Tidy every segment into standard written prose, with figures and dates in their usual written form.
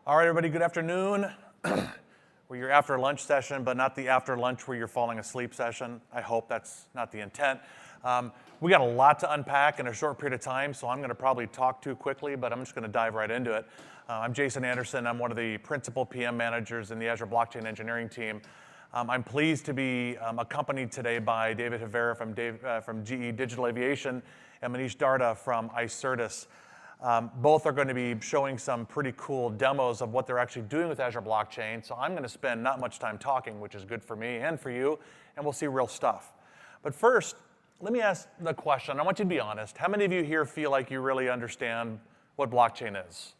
All right, everybody, good afternoon. We're your after lunch session, but not the after lunch where you're falling asleep session. I hope that's not the intent. We got a lot to unpack in a short period of time, so I'm going to probably talk too quickly, but I'm just going to dive right into it. I'm Jason Anderson. I'm one of the principal PM managers in the Azure Blockchain engineering team. I'm pleased to be accompanied today by David Havera from GE Digital Aviation and Manish Darda from Icertis. Both are going to be showing some pretty cool demos of what they're actually doing with Azure Blockchain. So I'm going to spend not much time talking, which is good for me and for you, and we'll see real stuff. But first, let me ask the question. I want you to be honest. How many of you here feel like you really understand what blockchain is?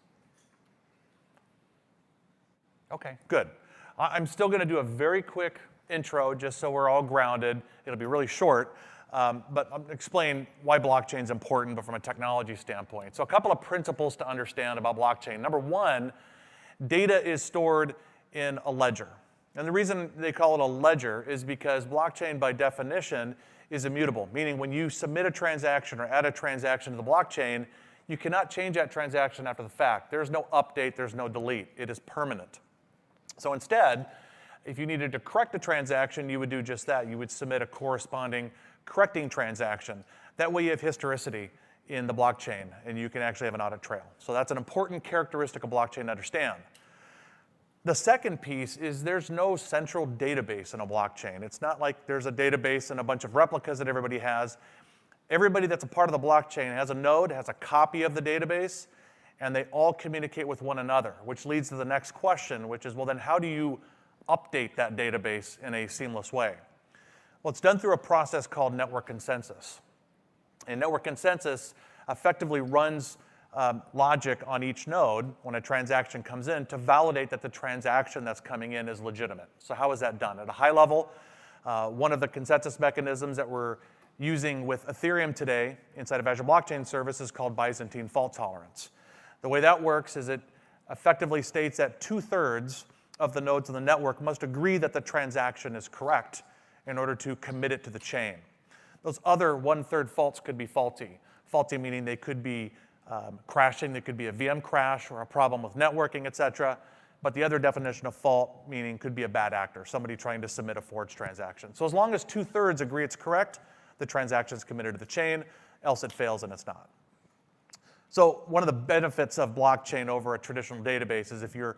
Okay, good. I'm still going to do a very quick intro just so we're all grounded. It'll be really short. But I'll explain why blockchain is important, but from a technology standpoint. So a couple of principles to understand about blockchain. Number one, data is stored in a ledger. And the reason they call it a ledger is because blockchain, by definition, is immutable, meaning when you submit a transaction or add a transaction to the blockchain, you cannot change that transaction after the fact. There's no update, there's no delete. It is permanent. So instead, if you needed to correct a transaction, you would do just that. You would submit a corresponding correcting transaction. That way you have historicity in the blockchain, and you can actually have an audit trail. So that's an important characteristic of blockchain to understand. The second piece is there's no central database in a blockchain. It's not like there's a database and a bunch of replicas that everybody has. Everybody that's a part of the blockchain has a node, has a copy of the database, and they all communicate with one another, which leads to the next question, which is, well, then how do you update that database in a seamless way? Well, it's done through a process called network consensus. And network consensus effectively runs logic on each node when a transaction comes in to validate that the transaction that's coming in is legitimate. So how is that done? At a high level, one of the consensus mechanisms that we're using with Ethereum today inside of Azure Blockchain Service is called Byzantine fault tolerance. The way that works is it effectively states that 2/3 of the nodes in the network must agree that the transaction is correct in order to commit it to the chain. Those other 1/3 faults could be faulty. Faulty meaning they could be crashing, they could be a VM crash or a problem with networking, et cetera. But the other definition of fault meaning could be a bad actor, somebody trying to submit a forged transaction. So as long as 2/3 agree it's correct, the transaction is committed to the chain, else it fails and it's not. So one of the benefits of blockchain over a traditional database is if you're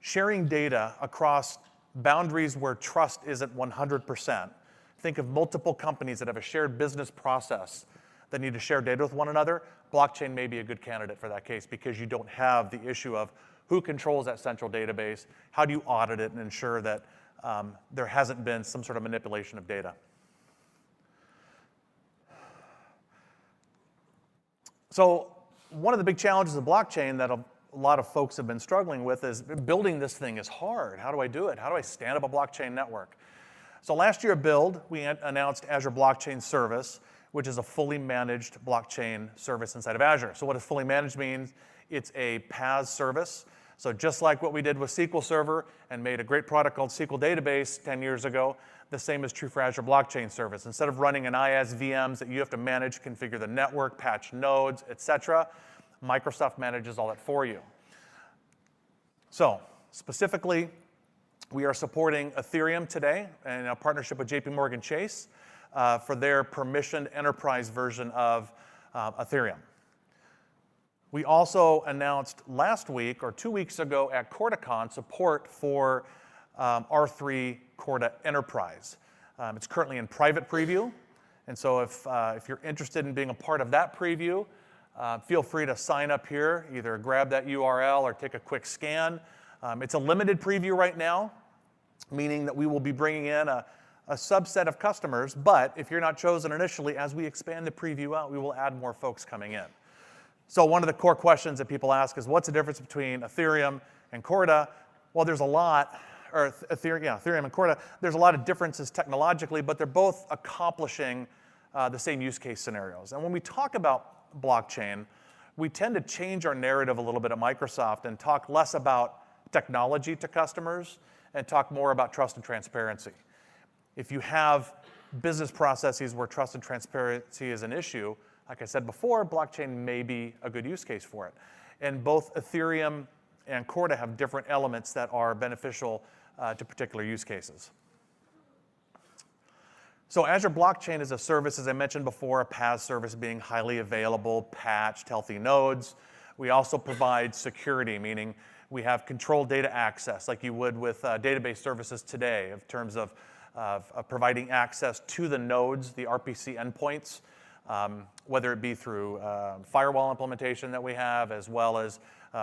sharing data across boundaries where trust isn't 100%. Think of multiple companies that have a shared business process that need to share data with one another. Blockchain may be a good candidate for that case because you don't have the issue of who controls that central database, how do you audit it and ensure that there hasn't been some sort of manipulation of data. So one of the big challenges of blockchain that a lot of folks have been struggling with is building this thing is hard. How do I do it? How do I stand up a blockchain network? So last year at Build, we announced Azure Blockchain Service, which is a fully managed blockchain service inside of Azure. So what does fully managed mean? It's a PaaS service. So just like what we did with SQL Server and made a great product called SQL Database 10 years ago, the same is true for Azure Blockchain Service. Instead of running an IaaS VMs that you have to manage, configure the network, patch nodes, et cetera, Microsoft manages all that for you. So specifically, we are supporting Ethereum today in a partnership with JPMorgan Chase for their permissioned enterprise version of Ethereum. We also announced last week or 2 weeks ago at CordaCon support for R3 Corda Enterprise. It's currently in private preview, and so if you're interested in being a part of that preview, feel free to sign up here, either grab that URL or take a quick scan. It's a limited preview right now, meaning that we will be bringing in a subset of customers, but if you're not chosen initially, as we expand the preview out, we will add more folks coming in. So one of the core questions that people ask is, what's the difference between Ethereum and Corda? Well, there's a lot, or Ethereum and Corda, there's a lot of differences technologically, but they're both accomplishing the same use case scenarios. And when we talk about blockchain, we tend to change our narrative a little bit at Microsoft and talk less about technology to customers and talk more about trust and transparency. If you have business processes where trust and transparency is an issue, like I said before, blockchain may be a good use case for it. And both Ethereum and Corda have different elements that are beneficial to particular use cases. So Azure Blockchain as a service, as I mentioned before, a PaaS service being highly available, patched, healthy nodes. We also provide security, meaning we have controlled data access like you would with database services today in terms of providing access to the nodes, the RPC endpoints, whether it be through firewall implementation that we have, as well as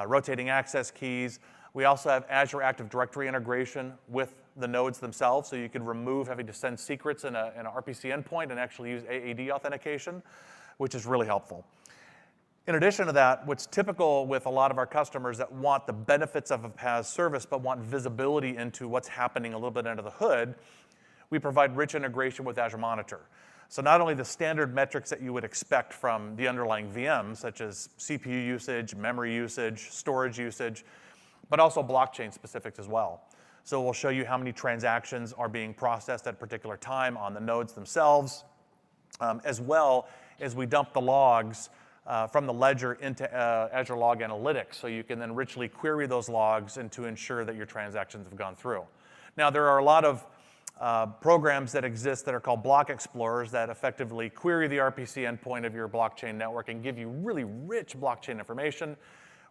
rotating access keys. We also have Azure Active Directory integration with the nodes themselves, so you can remove having to send secrets in an RPC endpoint and actually use AAD authentication, which is really helpful. In addition to that, what's typical with a lot of our customers that want the benefits of a PaaS service but want visibility into what's happening a little bit under the hood, we provide rich integration with Azure Monitor. So not only the standard metrics that you would expect from the underlying VM, such as CPU usage, memory usage, storage usage, but also blockchain specifics as well. So we'll show you how many transactions are being processed at a particular time on the nodes themselves, as well as we dump the logs from the ledger into Azure Log Analytics, so you can then richly query those logs and to ensure that your transactions have gone through. Now, there are a lot of programs that exist that are called block explorers that effectively query the RPC endpoint of your blockchain network and give you really rich blockchain information.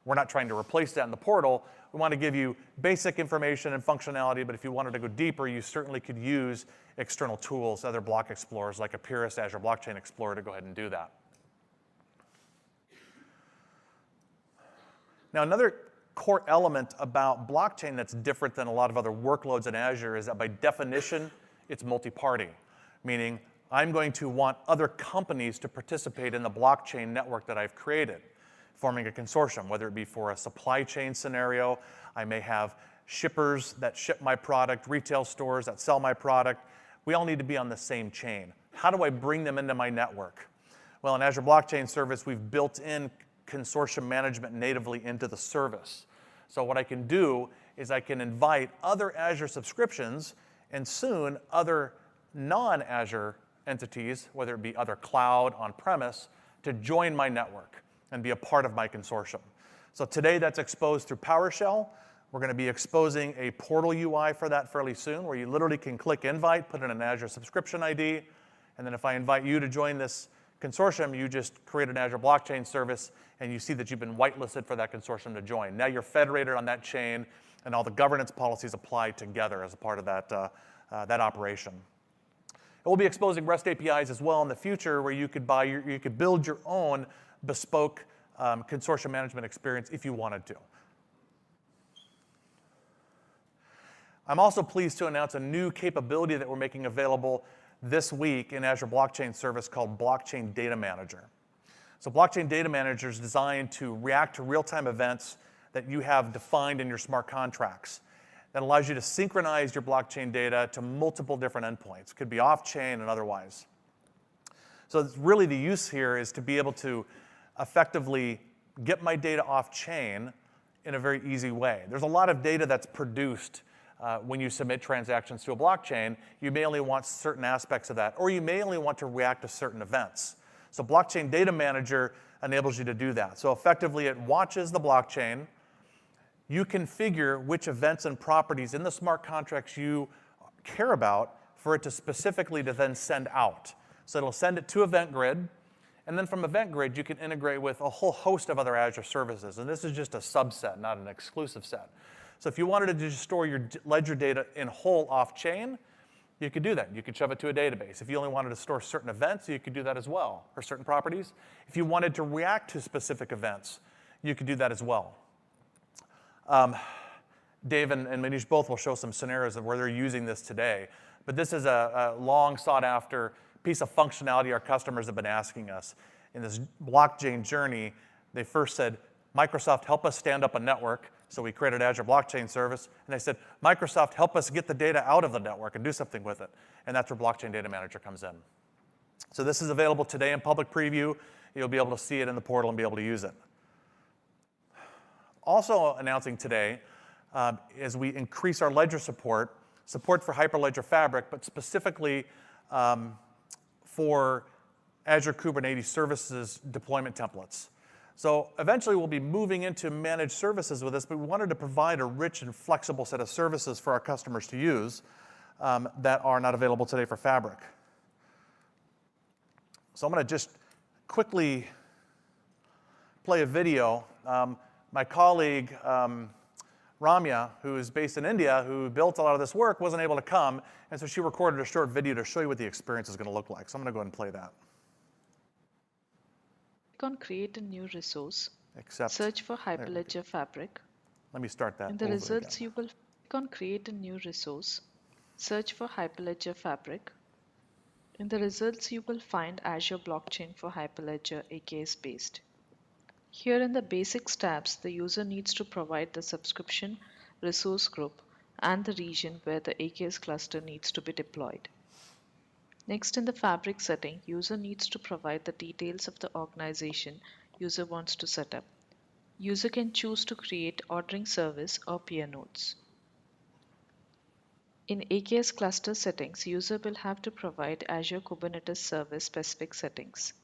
We're not trying to replace that in the portal. We want to give you basic information and functionality, but if you wanted to go deeper, you certainly could use external tools, other block explorers like Apeiros Azure Blockchain Explorer to go ahead and do that. Now, another core element about blockchain that's different than a lot of other workloads in Azure is that by definition, it's multi-party, meaning I'm going to want other companies to participate in the blockchain network that I've created, forming a consortium, whether it be for a supply chain scenario. I may have shippers that ship my product, retail stores that sell my product. We all need to be on the same chain. How do I bring them into my network? Well, in Azure Blockchain Service, we've built in consortium management natively into the service. So what I can do is I can invite other Azure subscriptions and soon other non-Azure entities, whether it be other cloud, on-premise, to join my network and be a part of my consortium. So today that's exposed through PowerShell. We're going to be exposing a portal UI for that fairly soon, where you literally can click invite, put in an Azure subscription ID, and then if I invite you to join this consortium, you just create an Azure Blockchain Service, and you see that you've been whitelisted for that consortium to join. Now you're federated on that chain, and all the governance policies apply together as a part of that operation. And we'll be exposing REST APIs as well in the future, where you could you could build your own bespoke consortium management experience if you wanted to. I'm also pleased to announce a new capability that we're making available this week in Azure Blockchain Service called Blockchain Data Manager. So Blockchain Data Manager is designed to react to real-time events that you have defined in your smart contracts. That allows you to synchronize your blockchain data to multiple different endpoints. It could be off-chain and otherwise. So it's really the use here is to be able to effectively get my data off-chain in a very easy way. There's a lot of data that's produced when you submit transactions to a blockchain. You may only want certain aspects of that, or you may only want to react to certain events. So Blockchain Data Manager enables you to do that. So effectively, it watches the blockchain. You configure which events and properties in the smart contracts you care about for it to specifically to then send out. So it'll send it to EventGrid, and then from EventGrid, you can integrate with a whole host of other Azure services. And this is just a subset, not an exclusive set. So if you wanted to just store your ledger data in whole off-chain, you could do that. You could shove it to a database. If you only wanted to store certain events, you could do that as well, or certain properties. If you wanted to react to specific events, you could do that as well. Dave and Manish both will show some scenarios of where they're using this today. But this is a long sought after piece of functionality our customers have been asking us. In this blockchain journey, they first said, Microsoft, help us stand up a network. So we created Azure Blockchain Service, and they said, Microsoft, help us get the data out of the network and do something with it. And that's where Blockchain Data Manager comes in. So this is available today in public preview. You'll be able to see it in the portal and be able to use it. Also announcing today, as we increase our ledger support for Hyperledger Fabric, but specifically for Azure Kubernetes Services deployment templates. So eventually we'll be moving into managed services with this, but we wanted to provide a rich and flexible set of services for our customers to use that are not available today for Fabric. So I'm going to just quickly play a video. My colleague, Ramya, who is based in India, who built a lot of this work, wasn't able to come, and so she recorded a short video to show you what the experience is going to look like. So I'm going to go ahead and play that. Click on Create a new resource. Except, search for Hyperledger Fabric. Let me start that In the over results, again. you will click on Create a new resource. Search for Hyperledger Fabric. In the results, you will find Azure Blockchain for Hyperledger AKS based. Here in the Basics tabs, the user needs to provide the subscription, resource group, and the region where the AKS cluster needs to be deployed. Next, in the Fabric setting, user needs to provide the details of the organization user wants to set up. User can choose to create ordering service or peer nodes. In AKS cluster settings, user will have to provide Azure Kubernetes Service specific settings.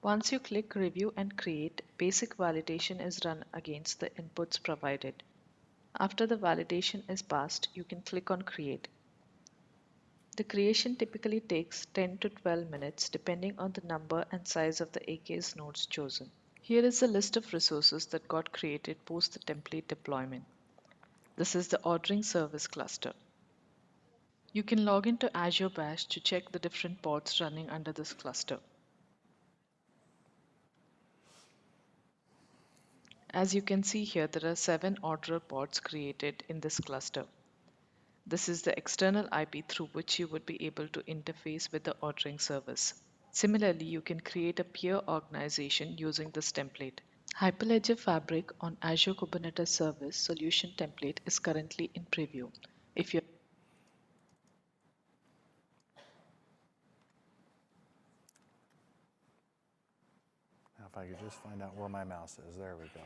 Once you click Review and Create, basic validation is run against the inputs provided. After the validation is passed, you can click on Create. The creation typically takes 10 to 12 minutes depending on the number and size of the AKS nodes chosen. Here is the list of resources that got created post the template deployment. This is the ordering service cluster. You can log into Azure Bash to check the different pods running under this cluster. As you can see here, there are 7 orderer pods created in this cluster. This is the external IP through which you would be able to interface with the ordering service. Similarly, you can create a peer organization using this template. Hyperledger Fabric on Azure Kubernetes Service solution template is currently in preview. If you Now if I could just find out where my mouse is. There we go.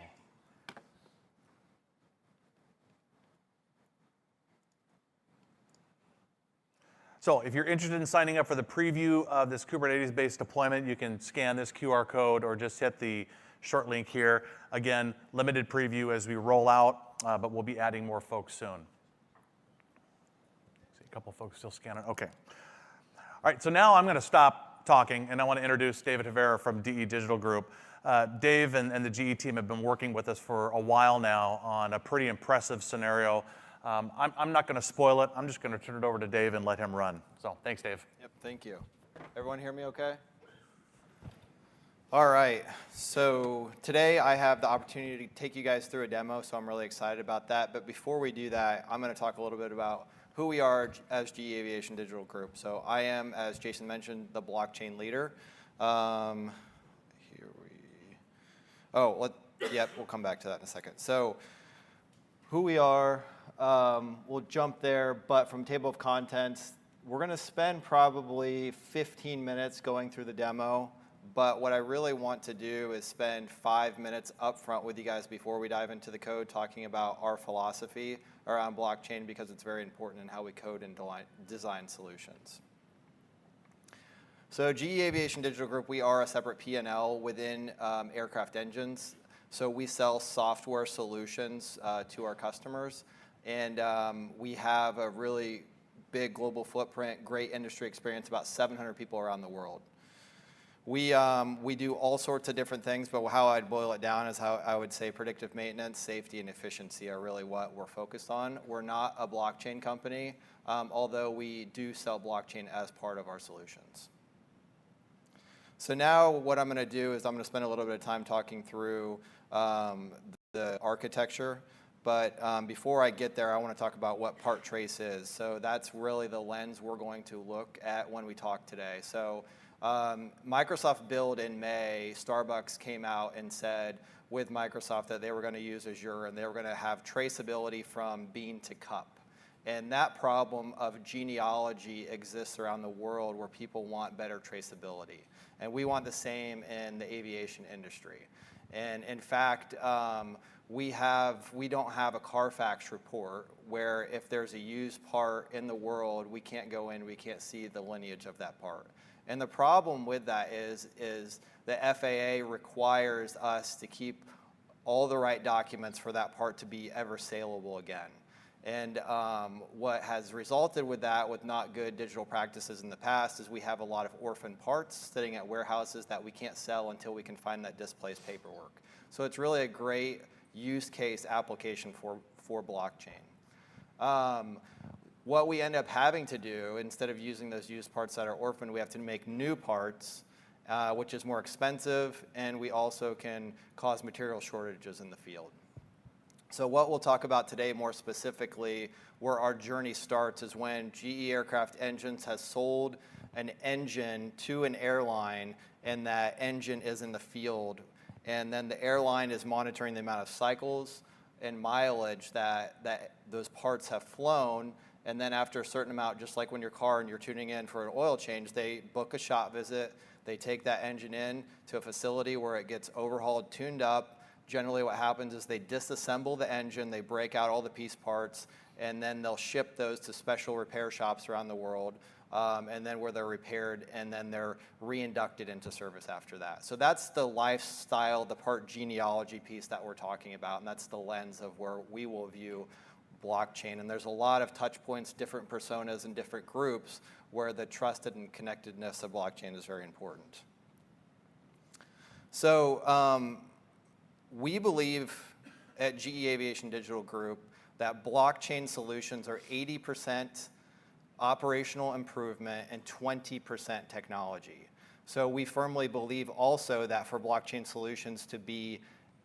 So if you're interested in signing up for the preview of this Kubernetes-based deployment, you can scan this QR code or just hit the short link here. Again, limited preview as we roll out, but we'll be adding more folks soon. See a couple folks still scanning. Okay. All right, so now I'm going to stop talking, and I want to introduce David Havera from DE Digital Group. Dave and the GE team have been working with us for a while now on a pretty impressive scenario. I'm not going to spoil it. I'm just going to turn it over to Dave and let him run. So thanks, Dave. Yep, thank you. Everyone hear me okay? All right, so today I have the opportunity to take you guys through a demo, so I'm really excited about that. But before we do that, I'm going to talk a little bit about who we are as GE Aviation Digital Group. So I am, as Jason mentioned, the blockchain leader. We'll come back to that in a second. So who we are, we'll jump there, but from table of contents, we're going to spend probably 15 minutes going through the demo, but what I really want to do is spend 5 minutes up front with you guys before we dive into the code, talking about our philosophy around blockchain, because it's very important in how we code and design solutions. So GE Aviation Digital Group, we are a separate P&L within aircraft engines. So we sell software solutions to our customers. And we have a really big global footprint, great industry experience, about 700 people around the world. We do all sorts of different things, but how I'd boil it down is how I would say predictive maintenance, safety, and efficiency are really what we're focused on. We're not a blockchain company, although we do sell blockchain as part of our solutions. So now what I'm going to do is I'm going to spend a little bit of time talking through the architecture. But before I get there, I want to talk about what part trace is. So that's really the lens we're going to look at when we talk today. So Microsoft Build in May, Starbucks came out and said with Microsoft that they were going to use Azure and they were going to have traceability from bean to cup. And that problem of genealogy exists around the world where people want better traceability. And we want the same in the aviation industry. And in fact, we don't have a Carfax report where if there's a used part in the world, we can't go in, we can't see the lineage of that part. And the problem with that is the FAA requires us to keep all the right documents for that part to be ever saleable again. And what has resulted with that, with not good digital practices in the past, is we have a lot of orphan parts sitting at warehouses that we can't sell until we can find that displaced paperwork. So it's really a great use case application for blockchain. What we end up having to do, instead of using those used parts that are orphaned, we have to make new parts, which is more expensive, and we also can cause material shortages in the field. So what we'll talk about today more specifically, where our journey starts, is when GE Aircraft Engines has sold an engine to an airline, and that engine is in the field. And then the airline is monitoring the amount of cycles and mileage that those parts have flown. And then after a certain amount, just like when your car and you're tuning in for an oil change, they book a shop visit. They take that engine in to a facility where it gets overhauled, tuned up. Generally what happens is they disassemble the engine, they break out all the piece parts, and then they'll ship those to special repair shops around the world, and then where they're repaired, and then they're reinducted into service after that. So that's the lifestyle, the part genealogy piece that we're talking about, and that's the lens of where we will view blockchain. And there's a lot of touch points, different personas, and different groups where the trusted and connectedness of blockchain is very important. So we believe at GE Aviation Digital Group that blockchain solutions are 80% operational improvement and 20% technology. So we firmly believe also that for blockchain solutions to be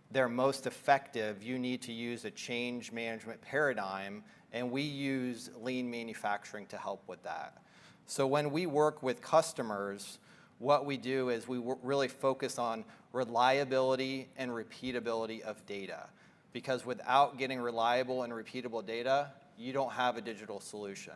their most effective, you need to use a change management paradigm, and we use lean manufacturing to help with that. So when we work with customers, what we do is we really focus on reliability and repeatability of data. Because without getting reliable and repeatable data, you don't have a digital solution.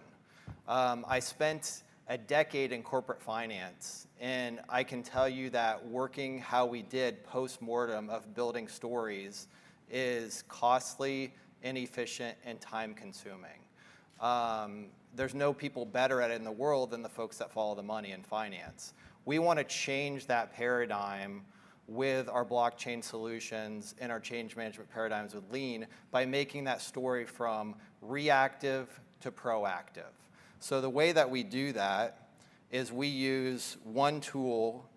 I spent a decade in corporate finance, and I can tell you that working how we did post-mortem of building stories is costly, inefficient, and time-consuming. There's no people better at it in the world than the folks that follow the money in finance. We want to change that paradigm with our blockchain solutions and our change management paradigms with lean by making that story from reactive to proactive. So the way that we do that is we use one tool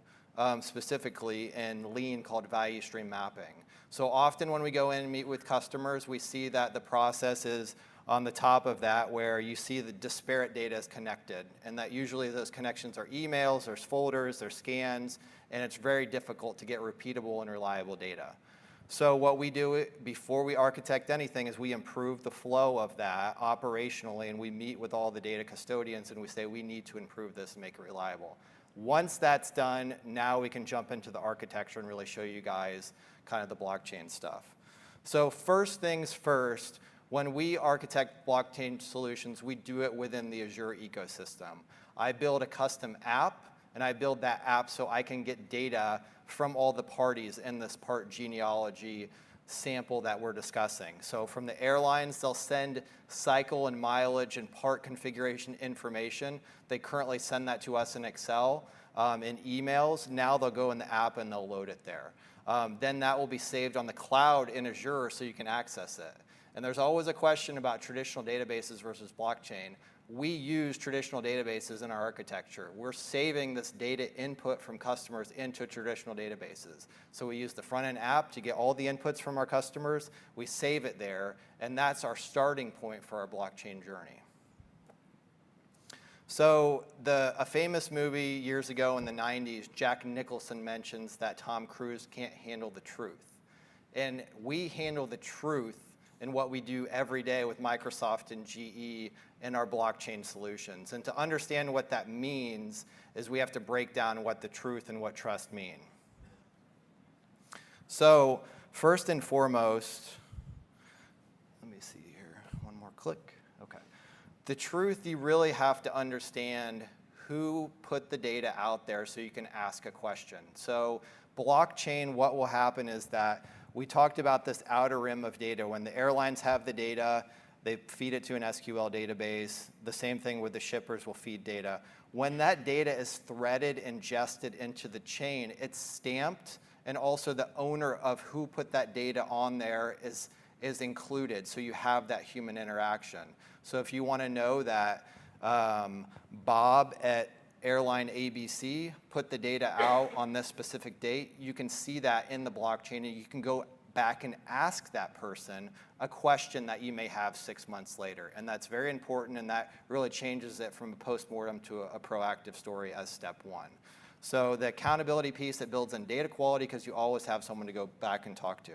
specifically in lean called value stream mapping. So often when we go in and meet with customers, we see that the process is on the top of that where you see the disparate data is connected, and that usually those connections are emails, there's folders, there's scans, and it's very difficult to get repeatable and reliable data. So what we do before we architect anything is we improve the flow of that operationally, and we meet with all the data custodians and we say we need to improve this and make it reliable. Once that's done, now we can jump into the architecture and really show you guys kind of the blockchain stuff. So first things first, when we architect blockchain solutions, we do it within the Azure ecosystem. I build a custom app, and I build that app so I can get data from all the parties in this part genealogy sample that we're discussing. So from the airlines, they'll send cycle and mileage and part configuration information. They currently send that to us in Excel, in emails. Now they'll go in the app and they'll load it there. Then that will be saved on the cloud in Azure so you can access it. And there's always a question about traditional databases versus blockchain. We use traditional databases in our architecture. We're saving this data input from customers into traditional databases. So we use the front-end app to get all the inputs from our customers. We save it there, and that's our starting point for our blockchain journey. So a famous movie years ago in the 90s, Jack Nicholson mentions that Tom Cruise can't handle the truth. And we handle the truth in what we do every day with Microsoft and GE in our blockchain solutions. And to understand what that means is we have to break down what the truth and what trust mean. So first and foremost, let me see here, one more click. Okay. The truth, you really have to understand who put the data out there so you can ask a question. So blockchain, what will happen is that we talked about this outer rim of data. When the airlines have the data, They feed it to an SQL database. The same thing with the shippers will feed data. When that data is threaded, ingested into the chain, it's stamped, and also the owner of who put that data on there is included, so you have that human interaction. So if you want to know that Bob at airline ABC put the data out on this specific date, you can see that in the blockchain, and you can go back and ask that person a question that you may have 6 months later. And that's very important, and that really changes it from a postmortem to a proactive story as step one. So the accountability piece that builds in data quality, because you always have someone to go back and talk to.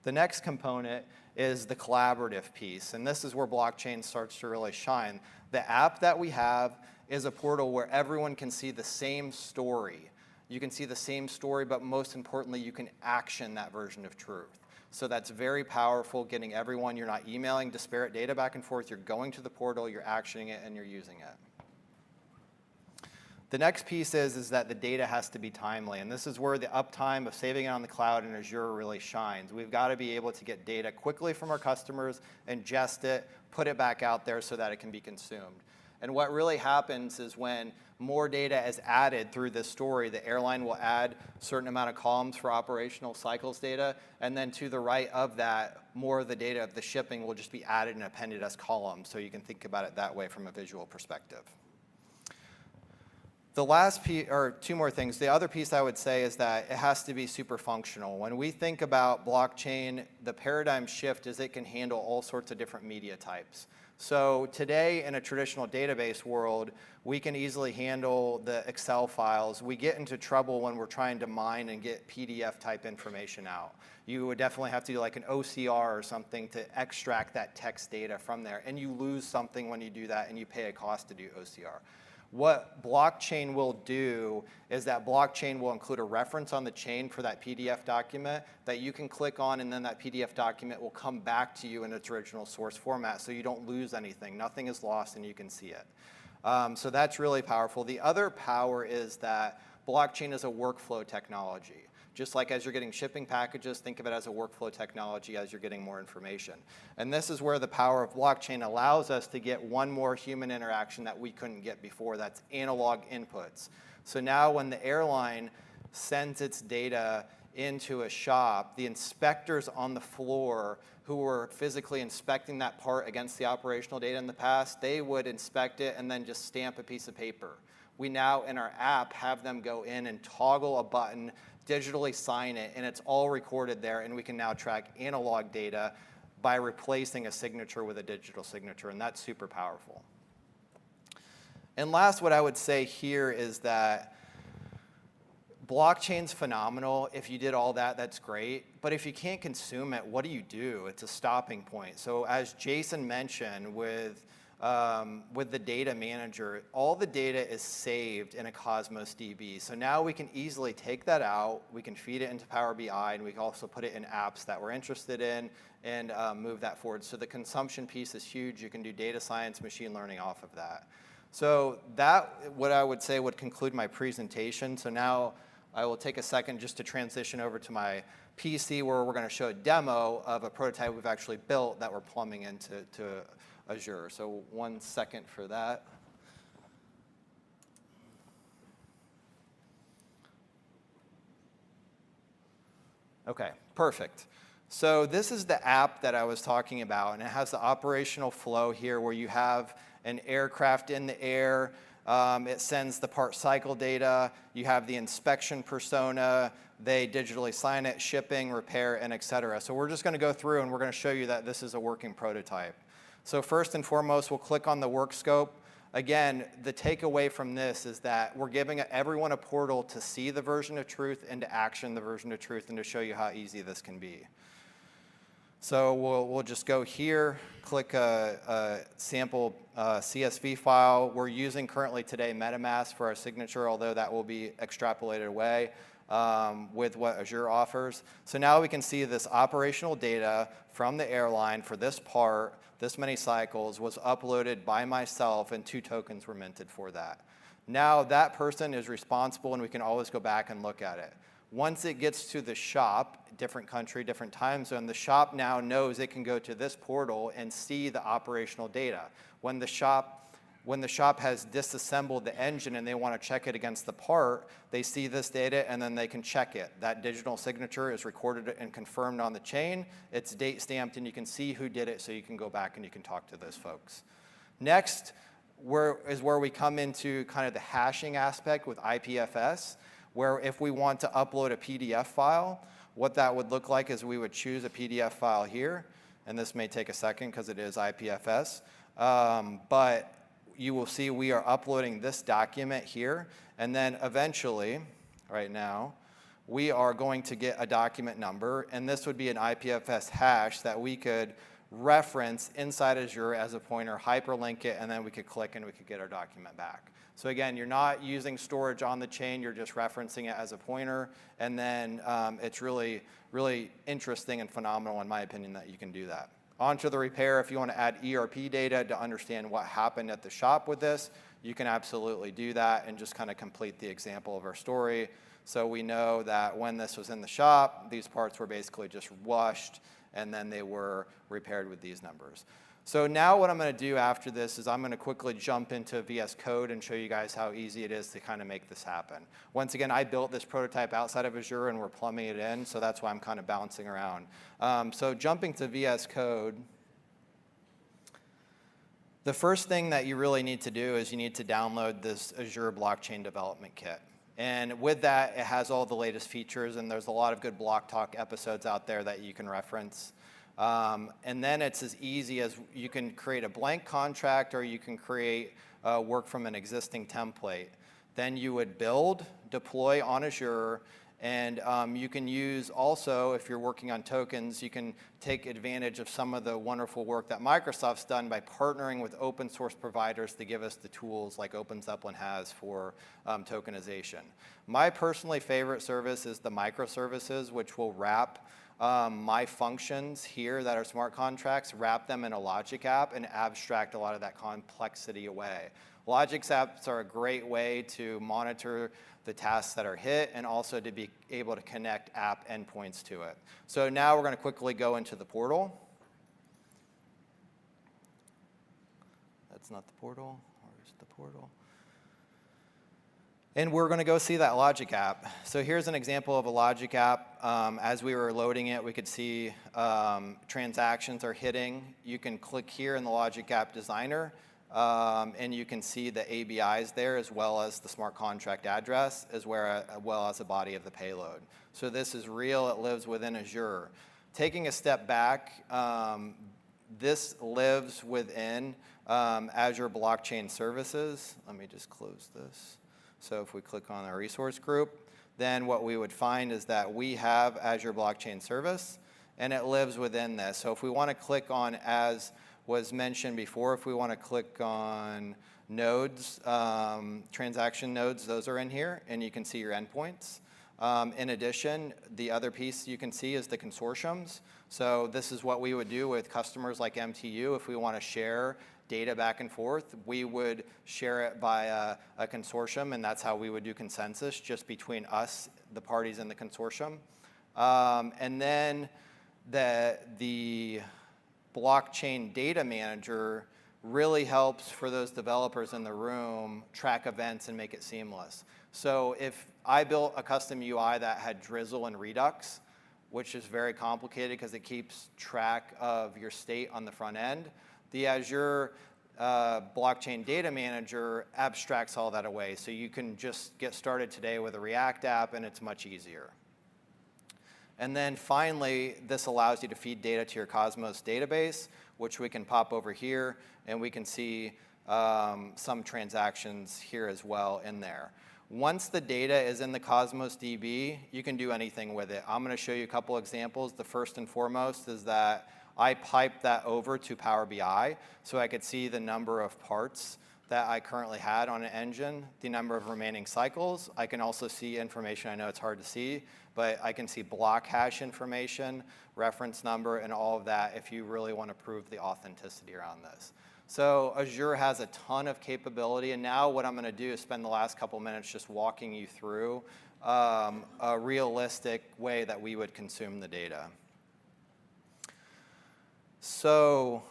The next component is the collaborative piece, and this is where blockchain starts to really shine. The app that we have is a portal where everyone can see the same story. You can see the same story, but most importantly, you can action that version of truth. So that's very powerful, getting everyone, you're not emailing disparate data back and forth, you're going to the portal, you're actioning it, and you're using it. The next piece is that the data has to be timely, and this is where the uptime of saving it on the cloud and Azure really shines. We've got to be able to get data quickly from our customers, ingest it, put it back out there so that it can be consumed. And what really happens is when more data is added through this story, the airline will add a certain amount of columns for operational cycles data, and then to the right of that, more of the data of the shipping will just be added and appended as columns, so you can think about it that way from a visual perspective. The last piece, or two more things. The other piece I would say is that it has to be super functional. When we think about blockchain, the paradigm shift is it can handle all sorts of different media types. So today in a traditional database world, we can easily handle the Excel files. We get into trouble when we're trying to mine and get PDF type information out. You would definitely have to do like an OCR or something to extract that text data from there. And you lose something when you do that, and you pay a cost to do OCR. What blockchain will do is that blockchain will include a reference on the chain for that PDF document that you can click on, and then that PDF document will come back to you in its original source format, so you don't lose anything. Nothing is lost, and you can see it. So that's really powerful. The other power is that blockchain is a workflow technology. Just like as you're getting shipping packages, think of it as a workflow technology as you're getting more information. And this is where the power of blockchain allows us to get one more human interaction that we couldn't get before. That's analog inputs. So now when the airline sends its data into a shop, the inspectors on the floor who were physically inspecting that part against the operational data in the past, they would inspect it and then just stamp a piece of paper. We now in our app have them go in and toggle a button, digitally sign it, and it's all recorded there, and we can now track analog data by replacing a signature with a digital signature, and that's super powerful. And last, what I would say here is that blockchain's phenomenal. If you did all that, that's great. But if you can't consume it, what do you do? It's a stopping point. So as Jason mentioned with the data manager, all the data is saved in a Cosmos DB. So now we can easily take that out, we can feed it into Power BI, and we can also put it in apps that we're interested in and move that forward. So the consumption piece is huge. You can do data science, machine learning off of that. So that, what I would say, would conclude my presentation. So now I will take a second just to transition over to my PC, where we're going to show a demo of a prototype we've actually built that we're plumbing into Azure. So 1 second for that. Okay, perfect. So this is the app that I was talking about, and it has the operational flow here where you have an aircraft in the air. It sends the part cycle data. You have the inspection persona. They digitally sign it, shipping, repair, and et cetera. So we're just going to go through, and we're going to show you that this is a working prototype. So first and foremost, we'll click on the work scope. Again, the takeaway from this is that we're giving everyone a portal to see the version of truth and to action the version of truth, and to show you how easy this can be. So we'll just go here, click a sample CSV file. We're using currently today MetaMask for our signature, although that will be extrapolated away with what Azure offers. So now we can see this operational data from the airline for this part, this many cycles, was uploaded by myself, and 2 tokens were minted for that. Now that person is responsible, and we can always go back and look at it. Once it gets to the shop, different country, different time zone, the shop now knows it can go to this portal and see the operational data. When the shop has disassembled the engine and they want to check it against the part, they see this data and then they can check it. That digital signature is recorded and confirmed on the chain. It's date stamped and you can see who did it, so you can go back and you can talk to those folks. Next is where we come into kind of the hashing aspect with IPFS, where if we want to upload a PDF file, what that would look like is we would choose a PDF file here, and this may take a second because it is IPFS, but you will see we are uploading this document here, and then eventually, right now, we are going to get a document number, and this would be an IPFS hash that we could reference inside Azure as a pointer, hyperlink it, and then we could click and we could get our document back. So again, you're not using storage on the chain, you're just referencing it as a pointer, and then it's really, really interesting and phenomenal in my opinion that you can do that. Onto the repair, if you want to add ERP data to understand what happened at the shop with this, you can absolutely do that and just kind of complete the example of our story. So we know that when this was in the shop, these parts were basically just washed, and then they were repaired with these numbers. So now what I'm going to do after this is I'm going to quickly jump into VS Code and show you guys how easy it is to kind of make this happen. Once again, I built this prototype outside of Azure and we're plumbing it in, so that's why I'm kind of bouncing around. So jumping to VS Code, the first thing that you really need to do is you need to download this Azure Blockchain Development Kit. And with that, it has all the latest features, and there's a lot of good Block Talk episodes out there that you can reference. And then it's as easy as you can create a blank contract or you can create work from an existing template. Then you would build, deploy on Azure, and you can use also, if you're working on tokens, you can take advantage of some of the wonderful work that Microsoft's done by partnering with open source providers to give us the tools like OpenZeppelin has for tokenization. My personally favorite service is the microservices, which will wrap my functions here that are smart contracts, wrap them in a logic app and abstract a lot of that complexity away. Logic apps are a great way to monitor the tasks that are hit and also to be able to connect app endpoints to it. So now we're going to quickly go into the portal. That's not the portal. Where's the portal? And we're going to go see that logic app. So here's an example of a logic app. As we were loading it, we could see transactions are hitting. You can click here in the logic app designer, and you can see the ABIs there as well as the smart contract address as well as the body of the payload. So this is real. It lives within Azure. Taking a step back, this lives within Azure Blockchain Services. Let me just close this. So if we click on our resource group, then what we would find is that we have Azure Blockchain Service, and it lives within this. So if we want to click on, as was mentioned before, if we want to click on nodes, transaction nodes, those are in here, and you can see your endpoints. In addition, the other piece you can see is the consortiums. So this is what we would do with customers like MTU. If we want to share data back and forth, we would share it via a consortium, and that's how we would do consensus, just between us, the parties in the consortium. And then the blockchain data manager really helps for those developers in the room track events and make it seamless. So if I built a custom UI that had Drizzle and Redux, which is very complicated because it keeps track of your state on the front end, the Azure Blockchain Data Manager abstracts all that away. So you can just get started today with a React app, and it's much easier. And then finally, this allows you to feed data to your Cosmos database, which we can pop over here, and we can see some transactions here as well in there. Once the data is in the Cosmos DB, you can do anything with it. I'm going to show you a couple examples. The first and foremost is that I piped that over to Power BI so I could see the number of parts that I currently had on an engine, the number of remaining cycles. I can also see information. I know it's hard to see, but I can see block hash information, reference number, and all of that if you really want to prove the authenticity around this. So Azure has a ton of capability, and now what I'm going to do is spend the last couple minutes just walking you through a realistic way that we would consume the data. So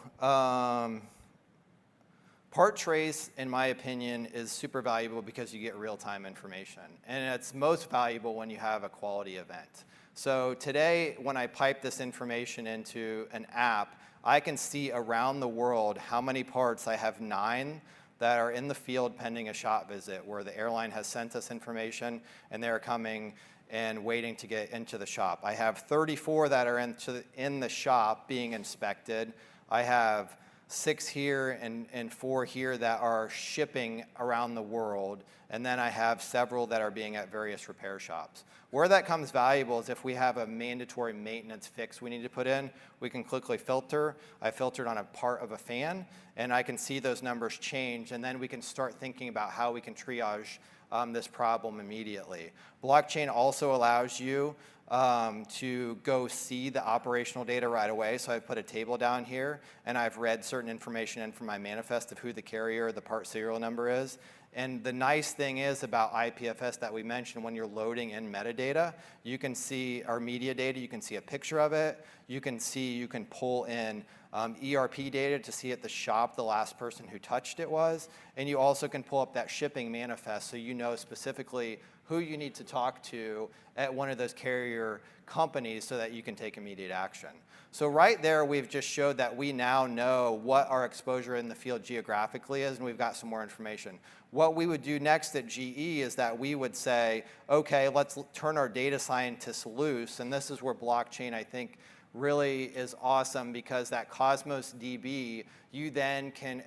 part trace, in my opinion, is super valuable because you get real-time information. And it's most valuable when you have a quality event. So today, when I pipe this information into an app, I can see around the world how many parts. I have 9 that are in the field pending a shop visit, where the airline has sent us information and they're coming and waiting to get into the shop. I have 34 that are in the shop being inspected. I have 6 here and 4 here that are shipping around the world. And then I have several that are being at various repair shops. Where that comes valuable is if we have a mandatory maintenance fix we need to put in, we can quickly filter. I filtered on a part of a fan, and I can see those numbers change, and then we can start thinking about how we can triage this problem immediately. Blockchain also allows you to go see the operational data right away. So I put a table down here, and I've read certain information in from my manifest of who the carrier, the part serial number is. And the nice thing is about IPFS that we mentioned, when you're loading in metadata, you can see our media data, you can see a picture of it, you can pull in ERP data to see at the shop the last person who touched it was, and you also can pull up that shipping manifest so you know specifically who you need to talk to at one of those carrier companies so that you can take immediate action. So right there, we've just showed that we now know what our exposure in the field geographically is, and we've got some more information. What we would do next at GE is that we would say, okay, let's turn our data scientists loose, and this is where blockchain, I think, really is awesome, because that Cosmos DB, you then can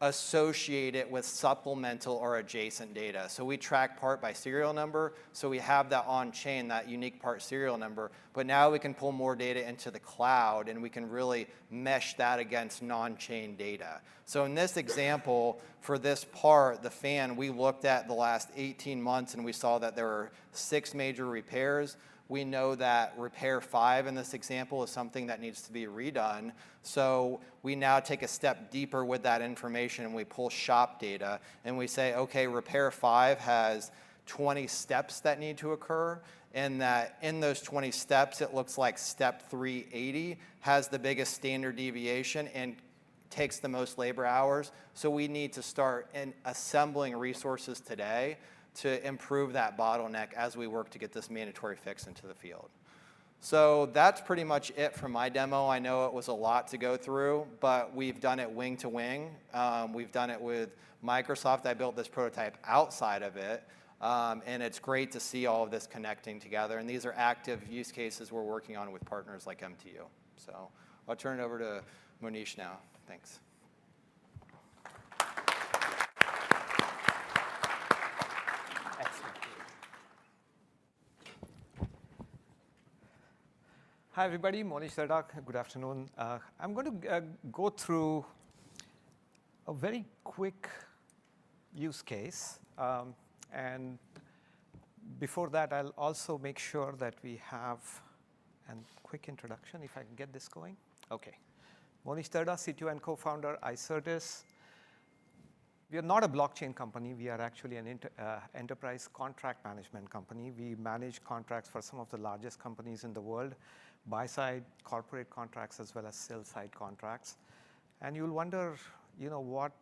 associate it with supplemental or adjacent data. So we track part by serial number, so we have that on-chain, that unique part serial number, but now we can pull more data into the cloud, and we can really mesh that against non-chain data. So in this example, for this part, the fan, we looked at the last 18 months, and we saw that there were 6 major repairs. We know that repair 5 in this example is something that needs to be redone. So we now take a step deeper with that information, and we pull shop data, and we say, okay, repair 5 has 20 steps that need to occur, and that in those 20 steps, it looks like step 380 has the biggest standard deviation and takes the most labor hours. So we need to start assembling resources today to improve that bottleneck as we work to get this mandatory fix into the field. So that's pretty much it for my demo. I know it was a lot to go through, but we've done it wing to wing. We've done it with Microsoft. I built this prototype outside of it, and it's great to see all of this connecting together. And these are active use cases we're working on with partners like MTU. So I'll turn it over to Monish now. Thanks. Hi, everybody. Monish Sardak. Good afternoon. I'm going to go through a very quick use case. And before that, I'll also make sure that we have a quick introduction, if I can get this going. OK. Monish Sardak, CTO and co-founder, iCertis. We are not a blockchain company. We are actually an enterprise contract management company. We manage contracts for some of the largest companies in the world, buy-side corporate contracts as well as sell-side contracts. And you'll wonder, what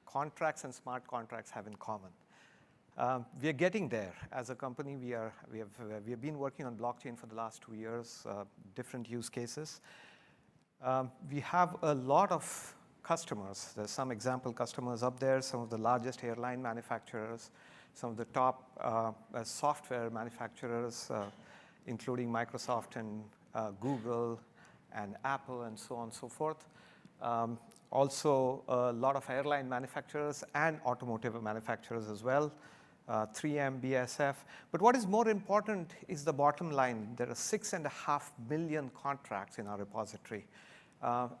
contracts and smart contracts have in common. We are getting there. As a company, we have been working on blockchain for the last 2 years, different use cases. We have a lot of customers. There's some example customers up there, some of the largest airline manufacturers, some of the top software manufacturers, including Microsoft and Google and Apple and so on and so forth. Also, a lot of airline manufacturers and automotive manufacturers as well, 3M, BASF. But what is more important is the bottom line. There are 6.5 million contracts in our repository.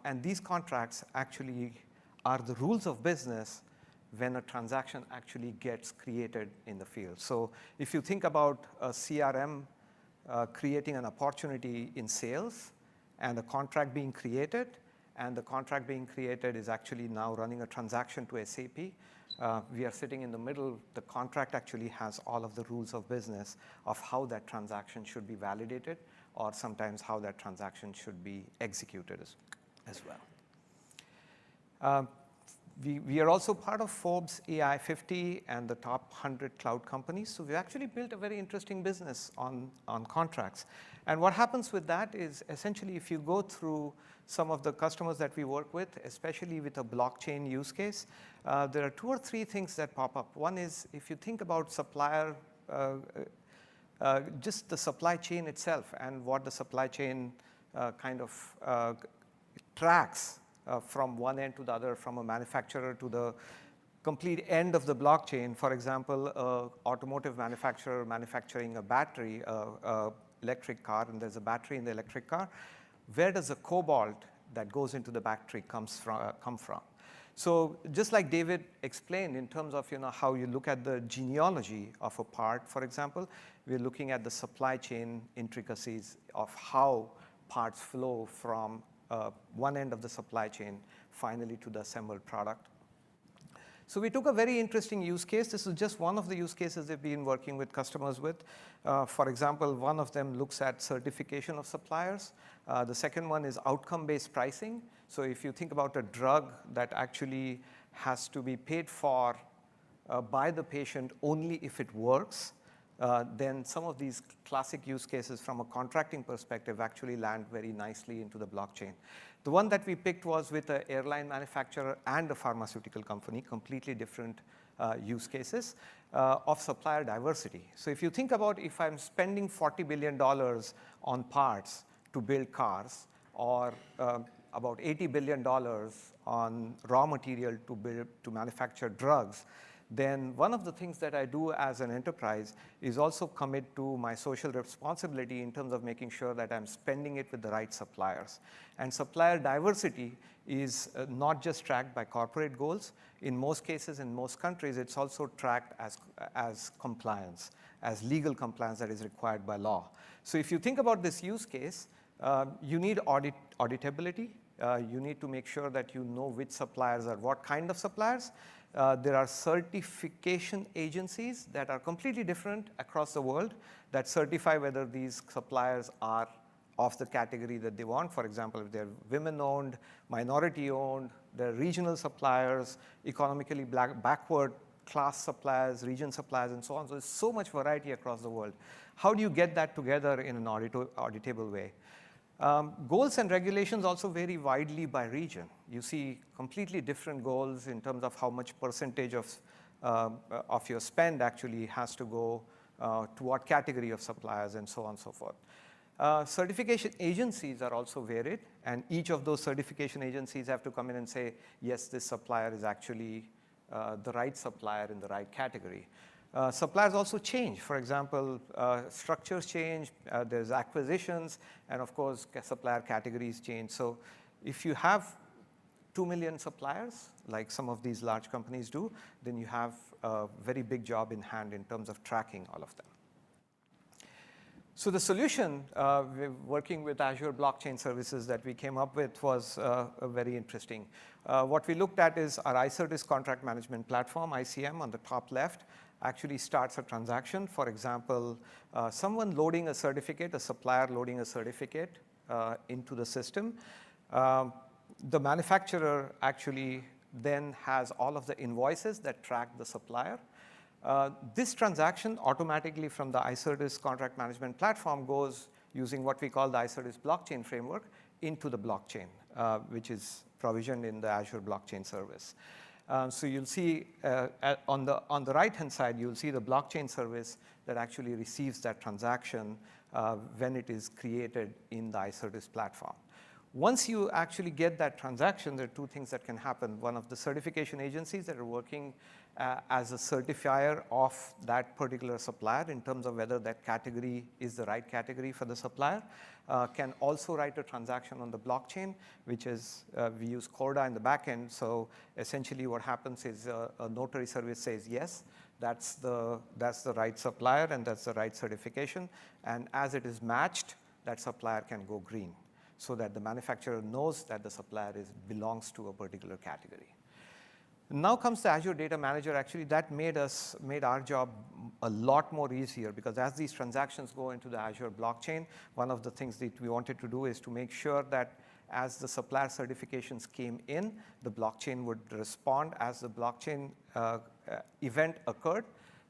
And these contracts actually are the rules of business when a transaction actually gets created in the field. So if you think about a CRM creating an opportunity in sales and a contract being created, and the contract being created is actually now running a transaction to SAP. We are sitting in the middle. The contract actually has all of the rules of business of how that transaction should be validated, or sometimes how that transaction should be executed as well. We are also part of Forbes AI 50 and the top 100 cloud companies. So we actually built a very interesting business on contracts. And what happens with that is essentially if you go through some of the customers that we work with, especially with a blockchain use case, there are 2 or 3 things that pop up. One is if you think about supplier, just the supply chain itself and what the supply chain kind of tracks from one end to the other, from a manufacturer to the complete end of the blockchain. For example, an automotive manufacturer manufacturing a battery, electric car, and there's a battery in the electric car. Where does the cobalt that goes into the battery come from? So just like David explained in terms of how you look at the genealogy of a part, for example, we're looking at the supply chain intricacies of how parts flow from one end of the supply chain finally to the assembled product. So we took a very interesting use case. This is just one of the use cases they've been working with customers with. For example, one of them looks at certification of suppliers. The second one is outcome-based pricing. So if you think about a drug that actually has to be paid for by the patient only if it works, then some of these classic use cases from a contracting perspective actually land very nicely into the blockchain. The one that we picked was with an airline manufacturer and a pharmaceutical company, completely different use cases of supplier diversity. So if you think about if I'm spending $40 billion on parts to build cars, or about $80 billion on raw material to manufacture drugs, then one of the things that I do as an enterprise is also commit to my social responsibility in terms of making sure that I'm spending it with the right suppliers. And supplier diversity is not just tracked by corporate goals. In most cases, in most countries, it's also tracked as compliance, as legal compliance that is required by law. So if you think about this use case, you need auditability. You need to make sure that you know which suppliers are what kind of suppliers. There are certification agencies that are completely different across the world that certify whether these suppliers are of the category that they want. For example, if they're women-owned, minority-owned, they're regional suppliers, economically backward class suppliers, region suppliers, and so on. So there's so much variety across the world. How do you get that together in an auditable way? Goals and regulations also vary widely by region. You see completely different goals in terms of how much percentage of your spend actually has to go to what category of suppliers and so on and so forth. Certification agencies are also varied, and each of those certification agencies have to come in and say, yes, this supplier is actually the right supplier in the right category. Suppliers also change. For example, structures change, there's acquisitions, and of course, supplier categories change. So if you have 2 million suppliers, like some of these large companies do, then you have a very big job in hand in terms of tracking all of them. So the solution, working with Azure Blockchain Services that we came up with was very interesting. What we looked at is our iCertis contract management platform, ICM, on the top left, actually starts a transaction. For example, someone loading a certificate, a supplier loading a certificate into the system. The manufacturer actually then has all of the invoices that track the supplier. This transaction automatically from the iCertis contract management platform goes using what we call the iCertis blockchain framework into the blockchain, which is provisioned in the Azure Blockchain Service. So you'll see on the right-hand side, you'll see the blockchain service that actually receives that transaction when it is created in the iCertis platform. Once you actually get that transaction, there are 2 things that can happen. One of the certification agencies that are working as a certifier of that particular supplier in terms of whether that category is the right category for the supplier can also write a transaction on the blockchain, which is, we use Corda in the back end. So essentially what happens is a notary service says, yes, that's the right supplier and that's the right certification. And as it is matched, that supplier can go green. so that the manufacturer knows that the supplier belongs to a particular category. Now comes the Azure Data Manager. Actually, that made our job a lot more easier, because as these transactions go into the Azure blockchain, one of the things that we wanted to do is to make sure that as the supplier certifications came in, the blockchain would respond. As the blockchain event occurred,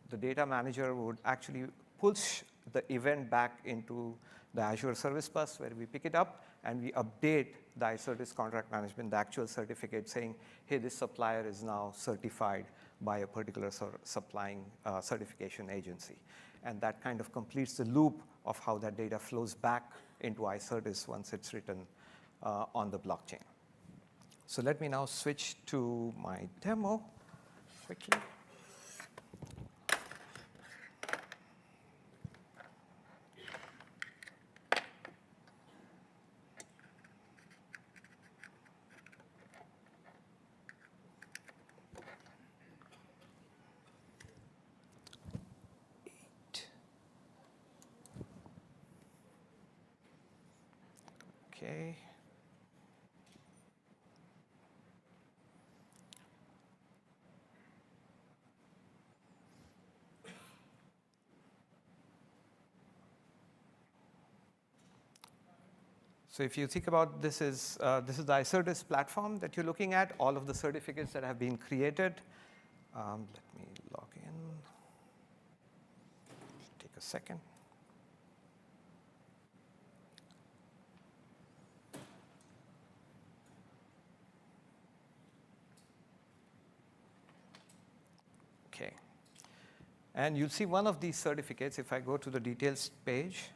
the data manager would actually push the event back into the Azure Service Bus, where we pick it up and we update the iCertis contract management, the actual certificate, saying, hey, this supplier is now certified by a particular supplying certification agency. And that kind of completes the loop of how that data flows back into iCertis once it's written on the blockchain. So let me now switch to my demo quickly. Okay. So if you think about this is the iCertis platform that you're looking at, all of the certificates that have been created. Let me log in. Take a second. Okay. And you'll see one of these certificates if I go to the details page.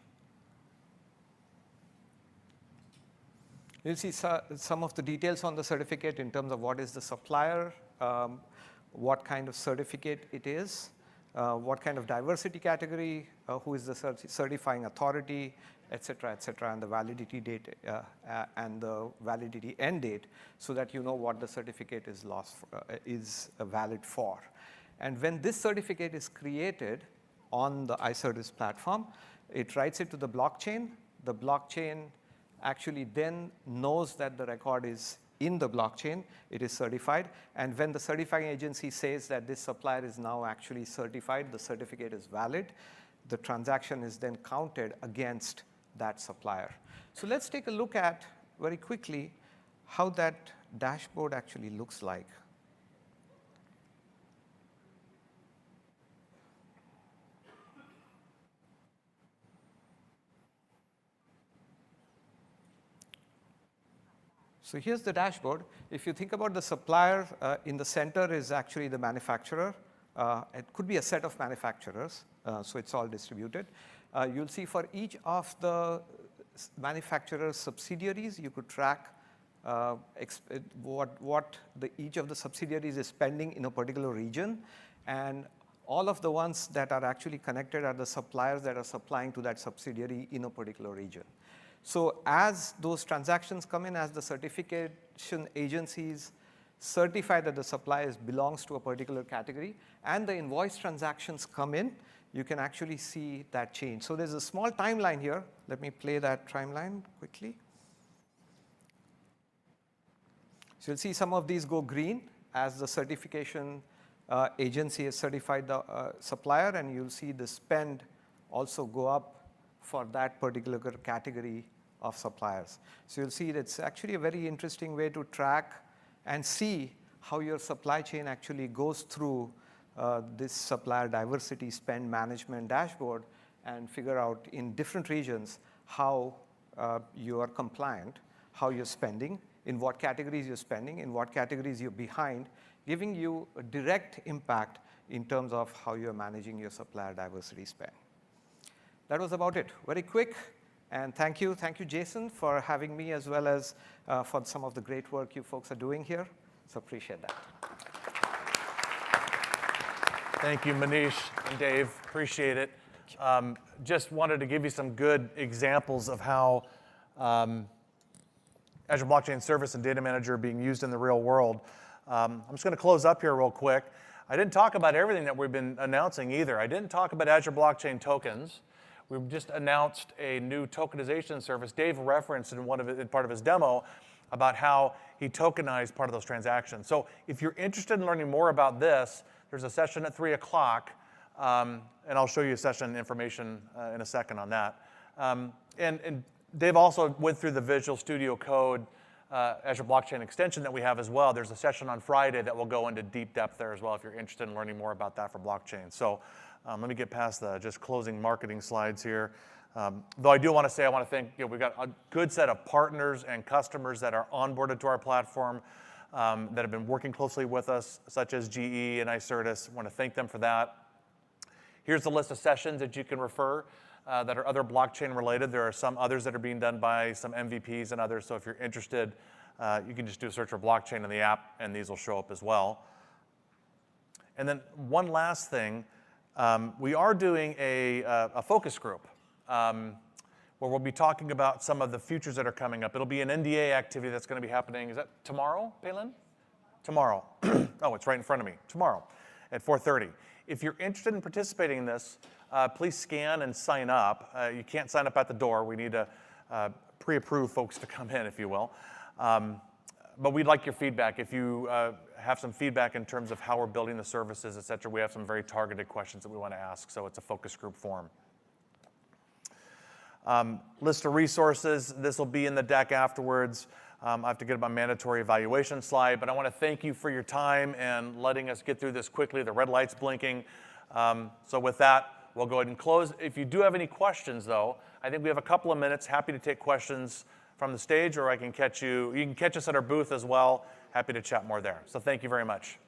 You'll see some of the details on the certificate in terms of what is the supplier, what kind of certificate it is, what kind of diversity category, who is the certifying authority, et cetera, and the validity date and the validity end date, so that you know what the certificate is valid for. And when this certificate is created on the iCertis platform, it writes it to the blockchain. The blockchain actually then knows that the record is in the blockchain, it is certified, and when the certifying agency says that this supplier is now actually certified, the certificate is valid, the transaction is then counted against that supplier. So let's take a look at, very quickly, how that dashboard actually looks like. So here's the dashboard. If you think about the supplier, in the center is actually the manufacturer. It could be a set of manufacturers, so it's all distributed. You'll see for each of the manufacturer's subsidiaries, you could track what each of the subsidiaries is spending in a particular region. And all of the ones that are actually connected are the suppliers that are supplying to that subsidiary in a particular region. So as those transactions come in, as the certification agencies certify that the supplier belongs to a particular category, and the invoice transactions come in, you can actually see that change. So there's a small timeline here. Let me play that timeline quickly. So you'll see some of these go green as the certification agency has certified the supplier, and you'll see the spend also go up for that particular category of suppliers. So you'll see it's actually a very interesting way to track and see how your supply chain actually goes through this supplier diversity spend management dashboard and figure out in different regions how you are compliant, how you're spending, in what categories you're spending, in what categories you're behind, giving you a direct impact in terms of how you're managing your supplier diversity spend. That was about it. Very quick, and thank you. Thank you, Jason, for having me, as well as for some of the great work you folks are doing here. So appreciate that. Thank you, Manish and Dave. Appreciate it. Just wanted to give you some good examples of how Azure Blockchain Service and Data Manager are being used in the real world. I'm just going to close up here real quick. I didn't talk about everything that we've been announcing either. I didn't talk about Azure Blockchain tokens, We've just announced a new tokenization service. Dave referenced in part of his demo about how he tokenized part of those transactions. So if you're interested in learning more about this, there's a session at 3 o'clock, and I'll show you session information in a second on that. And Dave also went through the Visual Studio Code Azure Blockchain extension that we have as well. There's a session on Friday that will go into deep depth there as well if you're interested in learning more about that for blockchain. So let me get past the just closing marketing slides here. Though I do want to say, I want to thank, we've got a good set of partners and customers that are onboarded to our platform that have been working closely with us, such as GE and Icertis. I want to thank them for that. Here's the list of sessions that you can refer that are other blockchain related. There are some others that are being done by some MVPs and others. So if you're interested, you can just do a search for blockchain in the app, and these will show up as well. And then one last thing, we are doing a focus group where we'll be talking about some of the futures that are coming up. It'll be an NDA activity that's going to be happening. Is that tomorrow, Palin? Tomorrow. Oh, it's right in front of me. Tomorrow at 4:30. If you're interested in participating in this, please scan and sign up. You can't sign up at the door. We need to pre-approve folks to come in, if you will. But we'd like your feedback. If you have some feedback in terms of how we're building the services, et cetera, we have some very targeted questions that we want to ask. So it's a focus group form. List of resources. This will be in the deck afterwards. I have to get my mandatory evaluation slide, but I want to thank you for your time and letting us get through this quickly. The red light's blinking. So with that, we'll go ahead and close. If you do have any questions, though, I think we have a couple of minutes. Happy to take questions from the stage, or I can catch you. You can catch us at our booth as well. Happy to chat more there. So thank you very much.